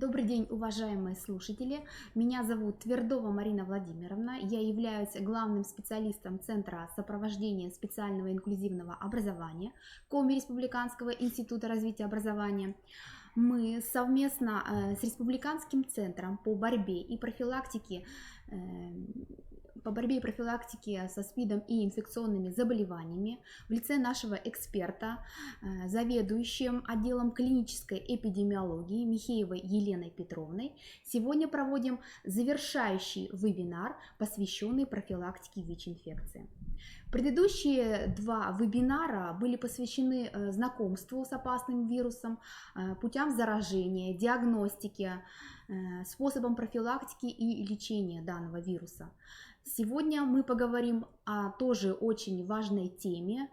Добрый день, уважаемые слушатели. Меня зовут Твердова Марина Владимировна. Я являюсь главным специалистом Центра сопровождения специального инклюзивного образования Коми Республиканского института развития образования. Мы совместно с Республиканским центром по борьбе и профилактике со СПИДом и инфекционными заболеваниями в лице нашего эксперта, заведующим отделом клинической эпидемиологии Михеевой Еленой Петровной, сегодня проводим завершающий вебинар, посвященный профилактике ВИЧ-инфекции. Предыдущие два вебинара были посвящены знакомству с опасным вирусом, путям заражения, диагностике, способам профилактики и лечения данного вируса. Сегодня мы поговорим о тоже очень важной теме,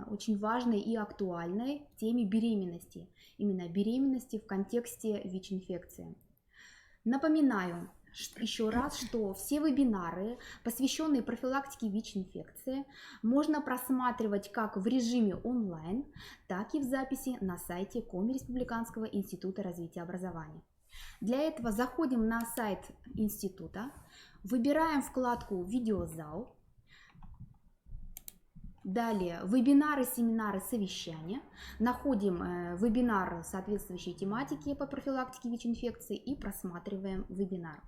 очень важной и актуальной теме беременности. Именно беременности в контексте ВИЧ-инфекции. Напоминаю еще раз, что все вебинары, посвященные профилактике ВИЧ-инфекции, можно просматривать как в режиме онлайн, так и в записи на сайте Коми Республиканского института развития образования. Для этого заходим на сайт института, выбираем вкладку «Видеозал», далее «Вебинары, семинары, совещания», находим вебинар соответствующей тематики по профилактике ВИЧ-инфекции и просматриваем вебинар.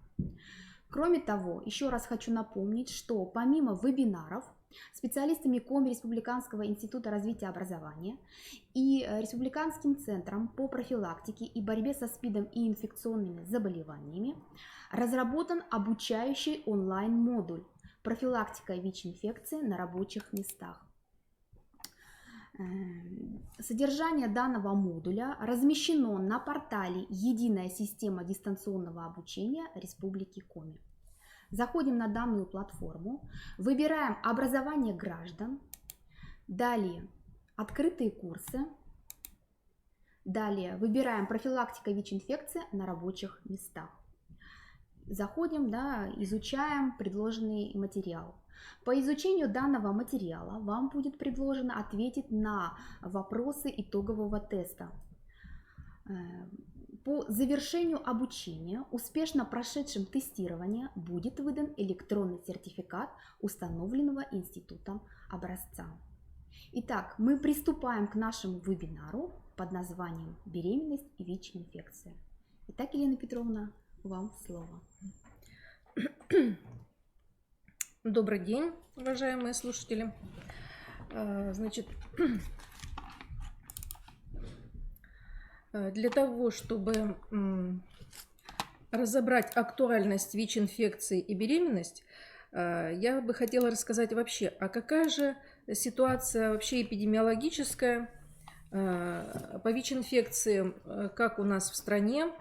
Кроме того, еще раз хочу напомнить, что помимо вебинаров, специалистами Коми Республиканского института развития образования и Республиканским центром по профилактике и борьбе со СПИДом и инфекционными заболеваниями разработан обучающий онлайн-модуль «Профилактика ВИЧ-инфекции на рабочих местах». Содержание данного модуля размещено на портале «Единая система дистанционного обучения Республики Коми». Заходим на данную платформу, выбираем «Образование граждан», далее «Открытые курсы», далее выбираем «Профилактика ВИЧ-инфекции на рабочих местах». Заходим, изучаем предложенный материал. По изучению данного материала вам будет предложено ответить на вопросы итогового теста. По завершению обучения, успешно прошедшим тестирование, будет выдан электронный сертификат установленного институтом образца. Итак, мы приступаем к нашему вебинару под названием «Беременность и ВИЧ-инфекция». Итак, Елена Петровна, вам слово. Добрый день, уважаемые слушатели. Для того, чтобы разобрать актуальность ВИЧ-инфекции и беременность, я бы хотела рассказать вообще, а какая же ситуация вообще эпидемиологическая по ВИЧ-инфекции как у нас в стране,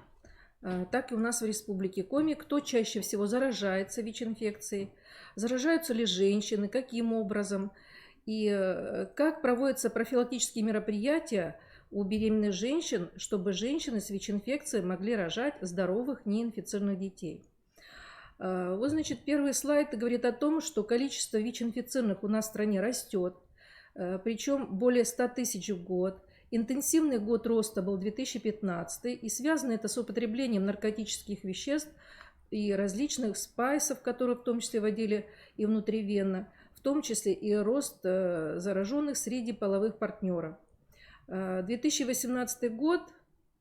так и у нас в Республике Коми. Кто чаще всего заражается ВИЧ-инфекцией, заражаются ли женщины, каким образом, и как проводятся профилактические мероприятия у беременных женщин, чтобы женщины с ВИЧ-инфекцией могли рожать здоровых, неинфицированных детей. Вот, первый слайд говорит о том, что количество ВИЧ-инфицированных у нас в стране растет, причем более 100 тысяч в год. Интенсивный год роста был 2015, и связано это с употреблением наркотических веществ и различных спайсов, которые в том числе вводили и внутривенно, в том числе и рост зараженных среди половых партнеров. 2018 год,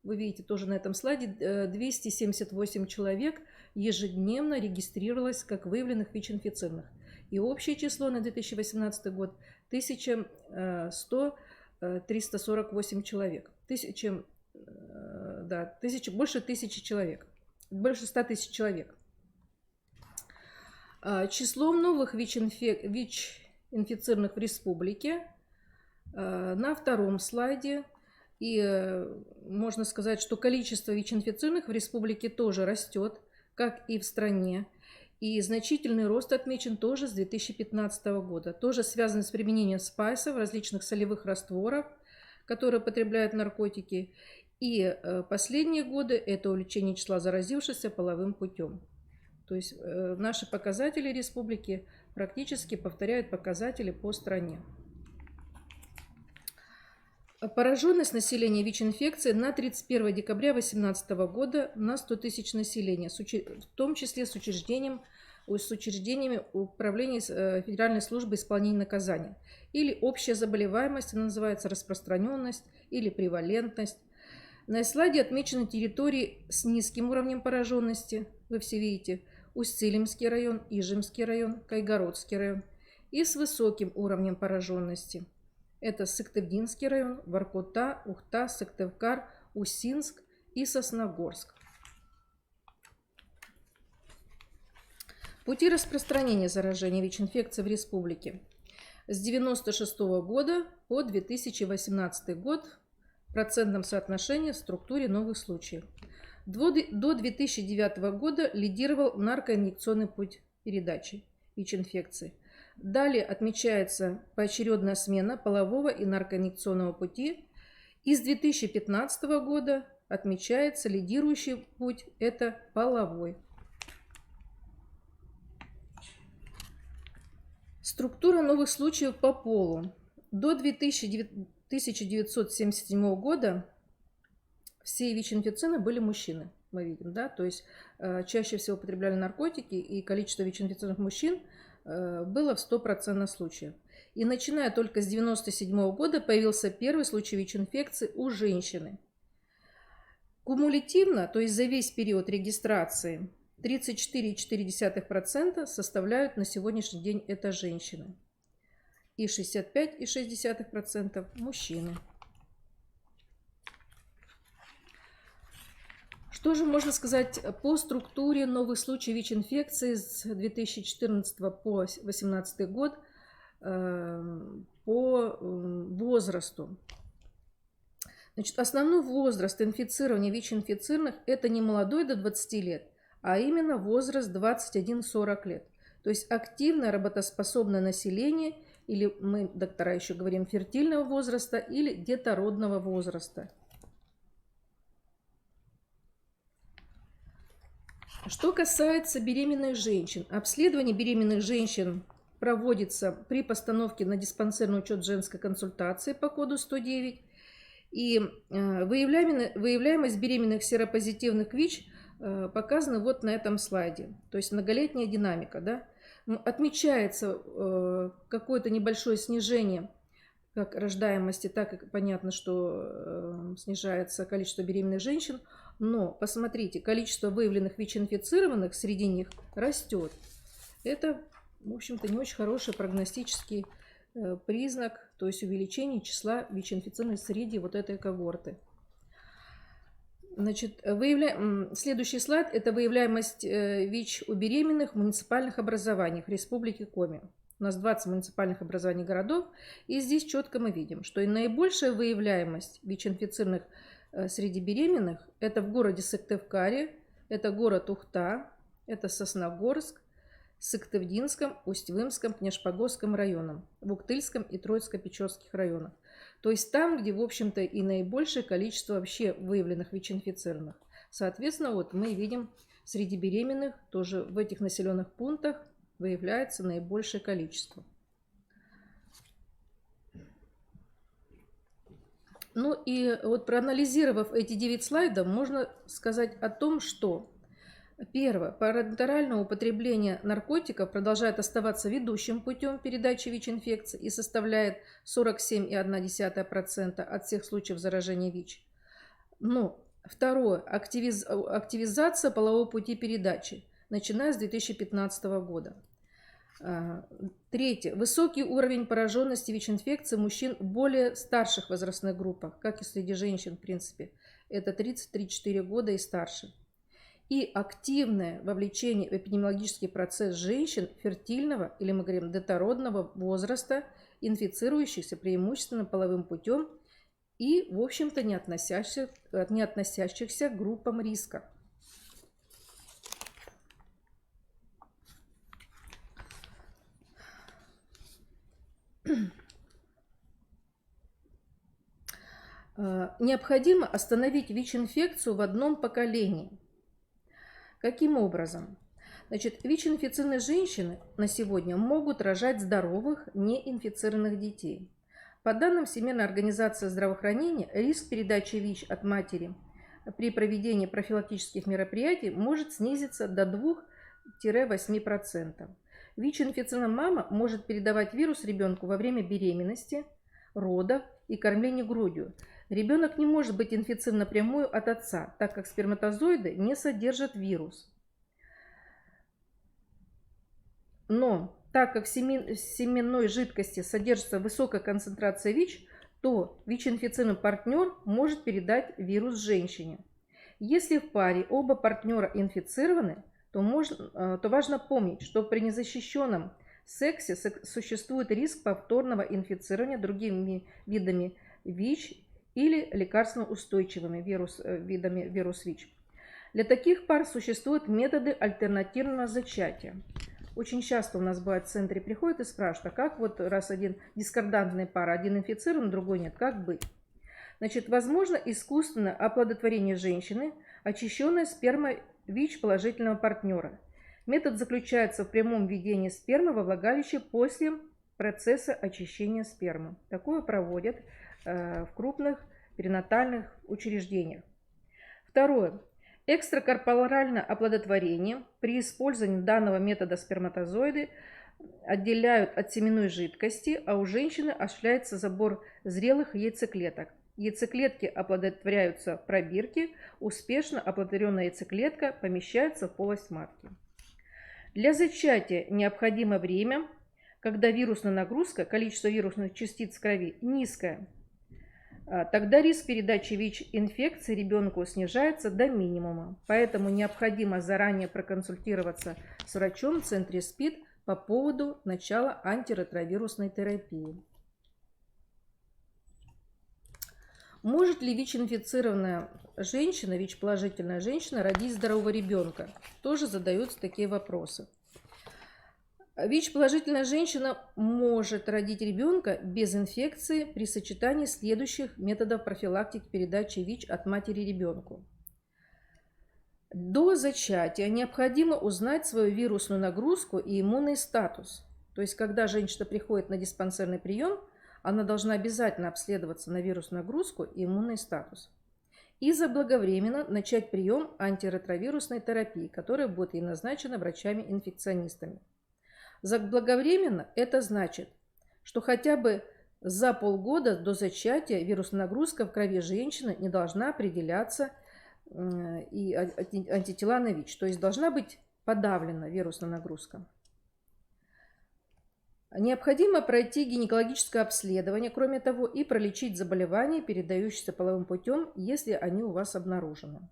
вы видите тоже на этом слайде, 278 человек ежедневно регистрировалось как выявленных ВИЧ-инфицированных. И общее число на 2018 год 348 человек. Больше 1000 человек. Больше 100 тысяч человек. Число новых ВИЧ-инфицированных в республике на втором слайде. И можно сказать, что количество ВИЧ-инфицированных в республике тоже растет, как и в стране. И значительный рост отмечен тоже с 2015 года. Тоже связан с применением спайсов, различных солевых растворов, которые потребляют наркотики. И последние годы это увеличение числа заразившихся половым путем. То есть наши показатели республики практически повторяют показатели по стране. Пораженность населения ВИЧ-инфекцией на 31 декабря 2018 года на 100 тысяч населения, в том числе с учреждениями управления Федеральной службы исполнения наказания. Или общая заболеваемость, она называется распространенность или превалентность. На слайде отмечены территории с низким уровнем пораженности, вы все видите, Усть-Цилимский район, Ижемский район, Кайгородский район, и с высоким уровнем пораженности. Это Сыктывдинский район, Воркута, Ухта, Сыктывкар, Усинск и Сосногорск. Пути распространения заражения ВИЧ-инфекцией в республике. С 1996 года по 2018 год в процентном соотношении в структуре новых случаев. До 2009 года лидировал наркоинъекционный путь передачи ВИЧ-инфекции. Далее отмечается поочередная смена полового и наркоинъекционного пути. И с 2015 года отмечается лидирующий путь – это половой. Структура новых случаев по полу. До 1977 года все ВИЧ-инфицированы были мужчины, мы видим, да, то есть чаще всего употребляли наркотики, и количество ВИЧ-инфицированных мужчин было в 100% случаев. И начиная только с 1997 года появился первый случай ВИЧ-инфекции у женщины. Кумулятивно, то есть за весь период регистрации, 34,4% составляют на сегодняшний день это женщины. И 65,6% мужчины. Что же можно сказать по структуре новых случаев ВИЧ-инфекции с 2014 по 2018 год по возрасту? Значит, основной возраст инфицирования ВИЧ-инфицированных – это не молодой до 20 лет, а именно возраст 21-40 лет. То есть активное работоспособное население, или мы, доктора, еще говорим фертильного возраста или детородного возраста. Что касается беременных женщин, обследование беременных женщин проводится при постановке на диспансерный учет женской консультации по коду 109. И выявляемость беременных серопозитивных ВИЧ показана вот на этом слайде. То есть многолетняя динамика. Да? Отмечается какое-то небольшое снижение как рождаемости, так и понятно, что снижается количество беременных женщин. Но посмотрите, количество выявленных ВИЧ-инфицированных среди них растет. Это, в общем-то, не очень хороший прогностический признак, то есть увеличение числа ВИЧ-инфицированных среди вот этой когорты. Значит, следующий слайд – это выявляемость ВИЧ у беременных в муниципальных образованиях в Республике Коми. У нас 20 муниципальных образований городов, и здесь четко мы видим, что и наибольшая выявляемость ВИЧ-инфицированных среди беременных – это в городе Сыктывкаре, это город Ухта, это Сосногорск, Сыктывдинском, Усть-Вымском, Княжпогосском районах, в Уктыльском и Троицко-Печорских районах. То есть там, где, в общем-то, и наибольшее количество вообще выявленных ВИЧ-инфицированных. Соответственно, вот мы видим среди беременных тоже в этих населенных пунктах выявляется наибольшее количество. Ну и вот проанализировав эти 9 слайдов, можно сказать о том, что первое, парентеральное употребление наркотиков продолжает оставаться ведущим путем передачи ВИЧ-инфекции и составляет 47,1% от всех случаев заражения ВИЧ. Но второе, активизация полового пути передачи, начиная с 2015 года. Третье. Высокий уровень пораженности ВИЧ-инфекцией мужчин в более старших возрастных группах, как и среди женщин, в принципе. Это 30-34 года и старше. И активное вовлечение в эпидемиологический процесс женщин фертильного, или мы говорим детородного возраста, инфицирующихся преимущественно половым путем и, в общем-то, не относящихся к группам риска. Необходимо остановить ВИЧ-инфекцию в одном поколении. Каким образом? Значит, ВИЧ-инфицированные женщины на сегодня могут рожать здоровых, неинфицированных детей. По данным Всемирной организации здравоохранения, риск передачи ВИЧ от матери при проведении профилактических мероприятий может снизиться до 2–8%. ВИЧ-инфицированная мама может передавать вирус ребенку во время беременности, родов и кормления грудью. Ребенок не может быть инфицирован напрямую от отца, так как сперматозоиды не содержат вирус. Но так как в семенной жидкости содержится высокая концентрация ВИЧ, то ВИЧ-инфицированный партнер может передать вирус женщине. Если в паре оба партнера инфицированы, то важно помнить, что при незащищенном сексе существует риск повторного инфицирования другими видами ВИЧ или лекарственно-устойчивыми видами вирус ВИЧ. Для таких пар существуют методы альтернативного зачатия. Очень часто у нас бывает в центре приходят и спрашивают, а как вот раз один дискордантная пара, один инфицирован, другой нет, как быть? Значит, возможно искусственное оплодотворение женщины, очищенной спермой ВИЧ положительного партнера. Метод заключается в прямом введении спермы во влагалище после процесса очищения спермы. Такое проводят в крупных перинатальных учреждениях. Второе. Экстракорпоральное оплодотворение. При использовании данного метода сперматозоиды отделяют от семенной жидкости, а у женщины осуществляется забор зрелых яйцеклеток. Яйцеклетки оплодотворяются в пробирке, успешно оплодотворенная яйцеклетка помещается в полость матки. Для зачатия необходимо время, когда вирусная нагрузка, количество вирусных частиц в крови низкое. Тогда риск передачи ВИЧ-инфекции ребенку снижается до минимума. Поэтому необходимо заранее проконсультироваться с врачом в центре СПИД по поводу начала антиретровирусной терапии. Может ли ВИЧ-инфицированная женщина, ВИЧ-положительная женщина родить здорового ребенка? Тоже задаются такие вопросы. ВИЧ-положительная женщина может родить ребенка без инфекции при сочетании следующих методов профилактики передачи ВИЧ от матери ребенку. До зачатия необходимо узнать свою вирусную нагрузку и иммунный статус. То есть, когда женщина приходит на диспансерный прием, она должна обязательно обследоваться на вирусную нагрузку и иммунный статус. И заблаговременно начать прием антиретровирусной терапии, которая будет ей назначена врачами-инфекционистами. Заблаговременно это значит, что хотя бы за полгода до зачатия вирусная нагрузка в крови женщины не должна определяться и антитела на ВИЧ, то есть должна быть подавлена вирусная нагрузка. Необходимо пройти гинекологическое обследование, кроме того, и пролечить заболевания, передающиеся половым путем, если они у вас обнаружены.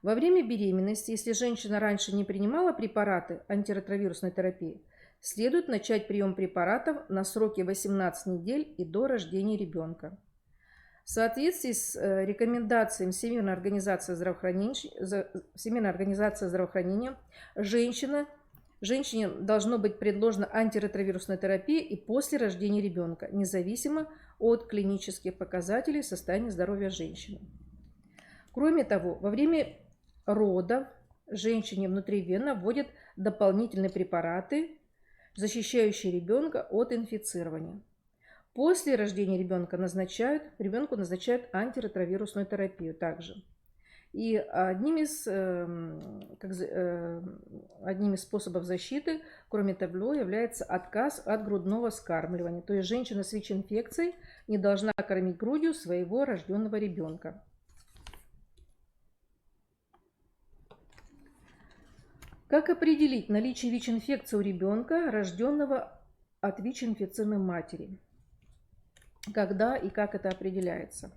Во время беременности, если женщина раньше не принимала препараты антиретровирусной терапии, следует начать прием препаратов на сроки 18 недель и до рождения ребенка. В соответствии с рекомендациями Всемирной организации здравоохранения, женщине должно быть предложена антиретровирусная терапия и после рождения ребенка, независимо от клинических показателей состояния здоровья женщины. Кроме того, во время родов женщине внутривенно вводят дополнительные препараты, защищающие ребенка от инфицирования. После рождения ребенку назначают антиретровирусную терапию также. И одним из способов защиты, кроме того, является отказ от грудного вскармливания. То есть женщина с ВИЧ-инфекцией не должна кормить грудью своего рожденного ребенка. Как определить наличие ВИЧ-инфекции у ребенка, рожденного от ВИЧ-инфицированной матери? Когда и как это определяется?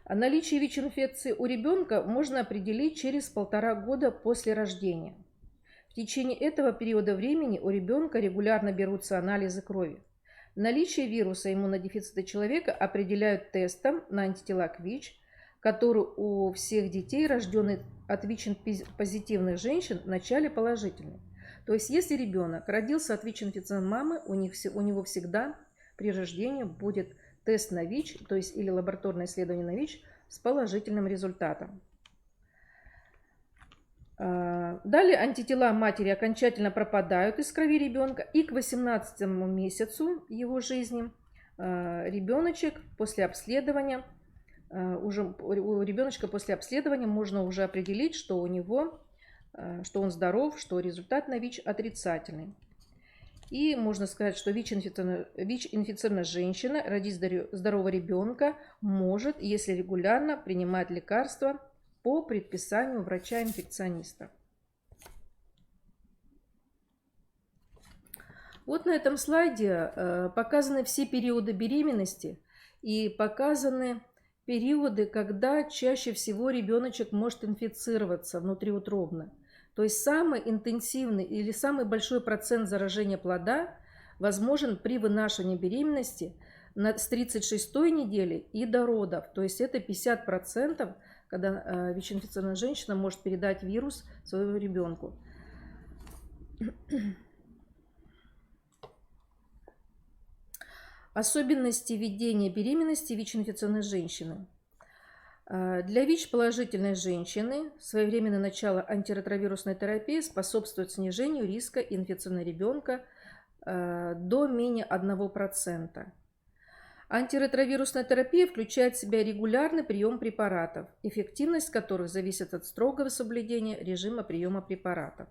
Наличие ВИЧ-инфекции у ребенка можно определить через 1,5 года после рождения. В течение этого периода времени у ребенка регулярно берутся анализы крови. Наличие вируса иммунодефицита человека определяют тестом на антитела к ВИЧ, который у всех детей, рожденных от ВИЧ-позитивных женщин, вначале положительный. То есть, если ребенок родился от ВИЧ-инфицированной мамы, у него всегда при рождении будет тест на ВИЧ, то есть или лабораторное исследование на ВИЧ с положительным результатом. Далее антитела матери окончательно пропадают из крови ребенка, и к 18 месяцу его жизни ребеночек после обследования, уже у ребеночка после обследования можно уже определить, что у него, что он здоров, что результат на ВИЧ отрицательный. И можно сказать, что ВИЧ-инфицированная женщина родить здорового ребенка может, если регулярно принимать лекарства по предписанию врача-инфекциониста. Вот на этом слайде показаны все периоды беременности и показаны периоды, когда чаще всего ребеночек может инфицироваться внутриутробно. То есть самый интенсивный или самый большой процент заражения плода возможен при вынашивании беременности с 36-й недели и до родов. То есть это 50%, когда ВИЧ-инфицированная женщина может передать вирус своему ребенку. Особенности ведения беременности ВИЧ-инфицированной женщины. Для ВИЧ-положительной женщины своевременное начало антиретровирусной терапии способствует снижению риска инфицирования ребенка до менее 1%. Антиретровирусная терапия включает в себя регулярный прием препаратов, эффективность которых зависит от строгого соблюдения режима приема препаратов.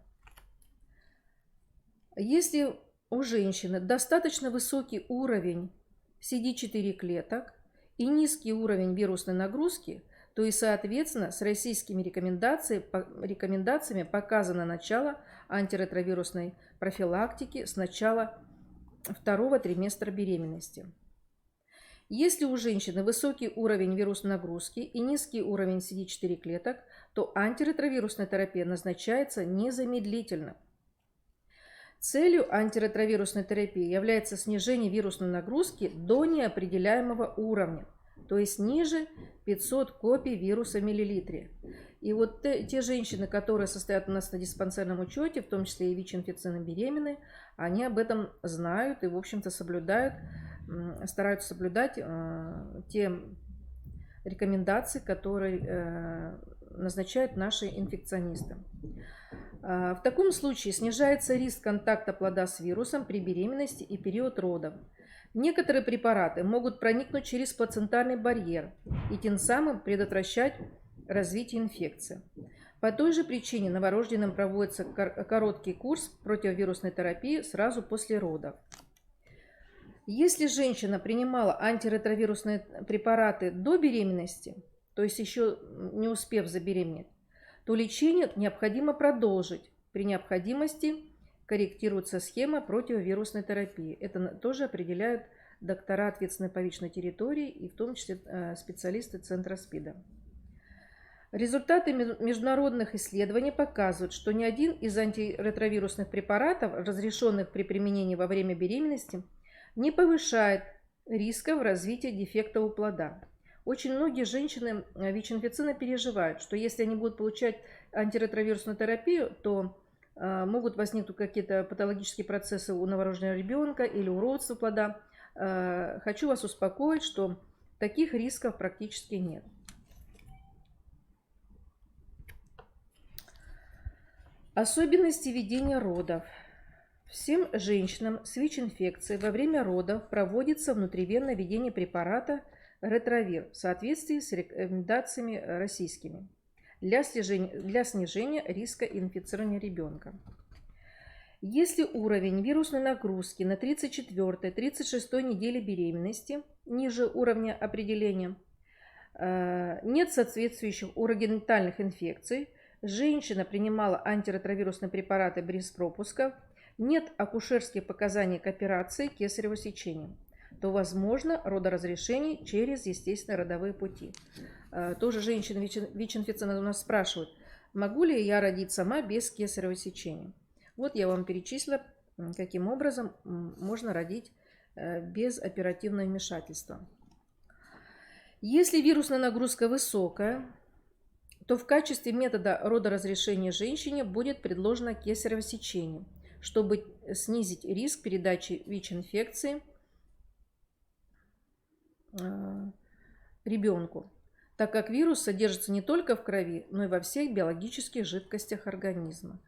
Если у женщины достаточно высокий уровень CD4 клеток и низкий уровень вирусной нагрузки, то и, соответственно, с российскими рекомендациями показано начало антиретровирусной профилактики с начала второго триместра беременности. Если у женщины высокий уровень вирусной нагрузки и низкий уровень CD4 клеток, то антиретровирусная терапия назначается незамедлительно. Целью антиретровирусной терапии является снижение вирусной нагрузки до неопределяемого уровня, то есть ниже 500 копий вируса в миллилитре. И вот те женщины, которые состоят у нас на диспансерном учете, в том числе и ВИЧ-инфицированные беременные, они об этом знают и, в общем-то, стараются соблюдать те рекомендации, которые назначают наши инфекционисты. В таком случае снижается риск контакта плода с вирусом при беременности и период родов. Некоторые препараты могут проникнуть через плацентальный барьер и тем самым предотвращать развитие инфекции. По той же причине новорожденным проводится короткий курс противовирусной терапии сразу после родов. Если женщина принимала антиретровирусные препараты до беременности, то есть еще не успев забеременеть, то лечение необходимо продолжить. При необходимости корректируется схема противовирусной терапии. Это тоже определяют доктора, ответственные по ВИЧ на территории, и в том числе специалисты Центра СПИДа. Результаты международных исследований показывают, что ни один из антиретровирусных препаратов, разрешенных при применении во время беременности, не повышает рисков развития дефекта у плода. Очень многие женщины ВИЧ-инфицированные переживают, что если они будут получать антиретровирусную терапию, то могут возникнуть какие-то патологические процессы у новорожденного ребенка или уродства плода. Хочу вас успокоить, что таких рисков практически нет. Особенности ведения родов. Всем женщинам с ВИЧ-инфекцией во время родов проводится внутривенное введение препарата ретровир в соответствии с рекомендациями российскими для снижения риска инфицирования ребенка. Если уровень вирусной нагрузки на 34-36 неделе беременности ниже уровня определения, нет соответствующих урогенитальных инфекций, женщина принимала антиретровирусные препараты без пропусков, нет акушерских показаний к операции кесарево сечения, то возможно родоразрешение через естественные родовые пути. Тоже женщины ВИЧ-инфицированные у нас спрашивают, могу ли я родить сама без кесарево сечения. Вот я вам перечислила, каким образом можно родить без оперативного вмешательства. Если вирусная нагрузка высокая, то в качестве метода родоразрешения женщине будет предложено кесарево сечение, чтобы снизить риск передачи ВИЧ-инфекции ребенку, так как вирус содержится не только в крови, но и во всех биологических жидкостях организма.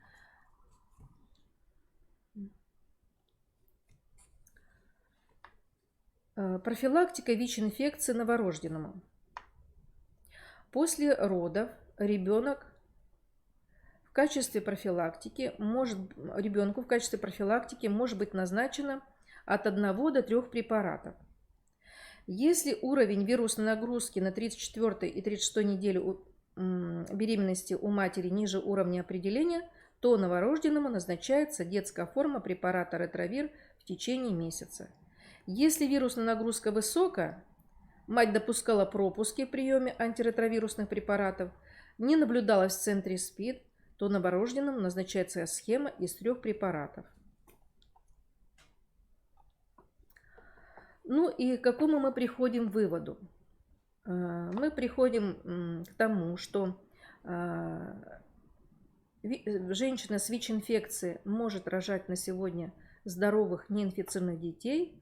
Профилактика ВИЧ-инфекции новорожденному. После родов ребенку в качестве профилактики может быть назначено от 1 до 3 препаратов. Если уровень вирусной нагрузки на 34 и 36 неделю беременности у матери ниже уровня определения, то новорожденному назначается детская форма препарата ретровир в течение месяца. Если вирусная нагрузка высокая, мать допускала пропуски в приеме антиретровирусных препаратов, не наблюдалась в центре СПИД, то новорожденному назначается схема из 3 препаратов. Ну и к какому мы приходим выводу? Мы приходим к тому, что женщина с ВИЧ-инфекцией может рожать на сегодня здоровых неинфицированных детей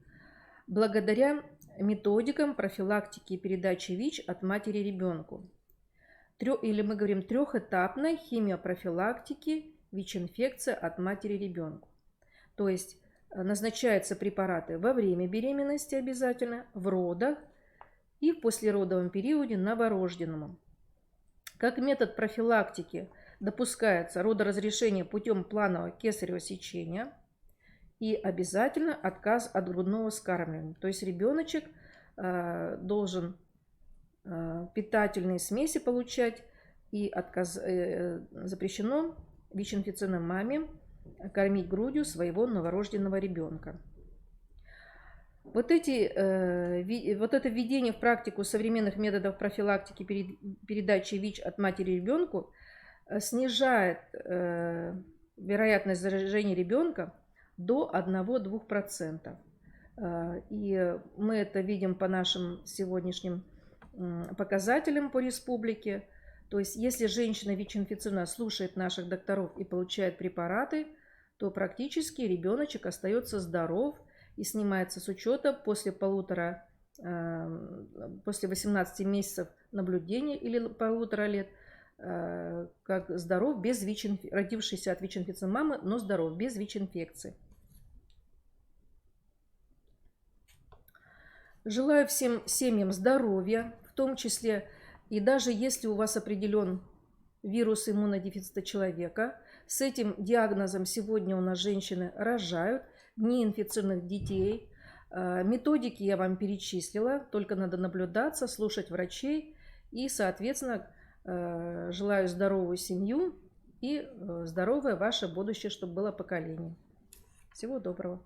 благодаря методикам профилактики и передачи ВИЧ от матери ребенку. Или мы говорим трехэтапной химиопрофилактики ВИЧ-инфекции от матери ребенку. То есть назначаются препараты во время беременности обязательно, в родах и в послеродовом периоде новорожденному. Как метод профилактики допускается родоразрешение путем планового кесарево сечения и обязательно отказ от грудного вскармливания. То есть ребеночек должен питательные смеси получать, и запрещено ВИЧ-инфицированной маме кормить грудью своего новорожденного ребенка. Вот это введение в практику современных методов профилактики передачи ВИЧ от матери ребенку снижает вероятность заражения ребенка до 1-2%. И мы это видим по нашим сегодняшним показателям по республике. То есть если женщина ВИЧ-инфицирована слушает наших докторов и получает препараты, то практически ребеночек остается здоров и снимается с учета после 18 месяцев наблюдения или 1,5 лет, как здоров, без родившийся от ВИЧ-инфицированной мамы, но здоров, без ВИЧ-инфекции. Желаю всем семьям здоровья, в том числе, и даже если у вас определен вирус иммунодефицита человека, с этим диагнозом сегодня у нас женщины рожают неинфицированных детей. Методики я вам перечислила, только надо наблюдаться, слушать врачей. И, соответственно, желаю здоровую семью и здоровое ваше будущее, чтобы было поколение. Всего доброго.